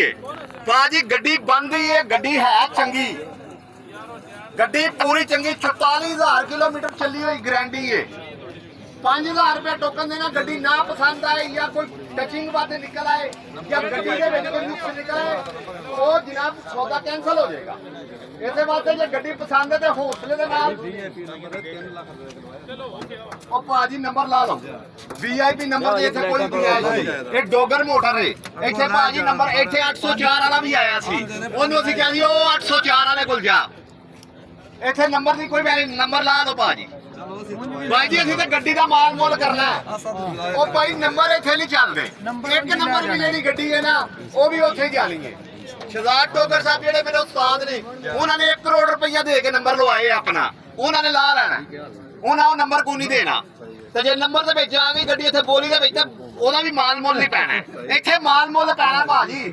है भाजी गड्डी बन गई है गड्डी है चंगी गड्डी पूरी चंगी 44,000 किलोमीटर चली हुई गारंटी है 5,000 रुपये टोकन देना गड्डी ना पसंद आए या कोई टचिंग बातें निकल आए या गड्डी के ਵਿੱਚ कोई नुक्स निकल आए ਉਹ जनाब सौदा कैंसिल हो जाएगा ਇਸੇ ਵਾਸਤੇ ਜੇ ਗੱਡੀ ਪਸੰਦ ਹੈ ਤੇ ਹੌਸਲੇ ਦੇ ਨਾਲ ਉਹ ਭਾਜੀ ਨੰਬਰ ਲਾ ਲਓ VIP ਨੰਬਰ ਤੇ ਇੱਥੇ ਕੋਈ ਗੁੰਜਾਇਸ਼ ਨਹੀਂ ਇਹ ਡੋਗਰ ਮੋਟਰ ਹੈ ਇੱਥੇ ਭਾਜੀ ਨੰਬਰ ਇੱਥੇ 804 ਵਾਲਾ ਵੀ ਆਇਆ ਸੀ ਉਹਨੂੰ ਅਸੀਂ ਕਿਹਾ ਸੀ ਉਹ 804 ਵਾਲੇ ਕੋਲ ਜਾ ਇੱਥੇ ਨੰਬਰ ਦੀ ਕੋਈ ਵੈਲਿਊ ਨੰਬਰ ਲਾ ਲਓ ਭਾਜੀ ਭਾਈ ਜੀ ਅਸੀਂ ਤਾਂ ਗੱਡੀ ਦਾ ਮਾਲ ਮੁੱਲ ਕਰਨਾ ਉਹ ਭਾਈ ਨੰਬਰ ਇੱਥੇ ਨਹੀਂ ਚੱਲਦੇ ਇੱਕ ਨੰਬਰ ਵੀ ਜਿਹੜੀ ਗੱਡੀ ਹੈ ਨਾ ਉਹ ਵੀ ਉੱਥੇ ਹੀ ਜਾਣੀ ਹੈ ਸ਼ਹਜ਼ਾਦ ਟੋਗਰ ਸਾਹਿਬ ਜਿਹੜੇ ਮੇਰੇ ਉਸਤਾਦ ਨੇ ਉਹਨਾਂ ਨੇ 1 ਕਰੋੜ ਰੁਪਈਆ ਦੇ ਕੇ ਨੰਬਰ ਲਵਾਏ ਆਪਣਾ ਉਹਨਾਂ ਨੇ ਲਾ ਲੈਣਾ ਉਹਨਾਂ ਉਹ ਨੰਬਰ ਕੋਈ ਨਹੀਂ ਦੇਣਾ ਤੇ ਜੇ ਨੰਬਰ ਦੇ ਵਿੱਚ ਆ ਗਈ ਗੱਡੀ ਇੱਥੇ ਬੋਲੀ ਦੇ ਵਿੱਚ ਤਾਂ ਉਹਦਾ ਵੀ ਮਾਲ ਮੁੱਲ ਨਹੀਂ ਪੈਣਾ ਇੱਥੇ ਮਾਲ ਮੁੱਲ ਪੈਣਾ ਭਾਜੀ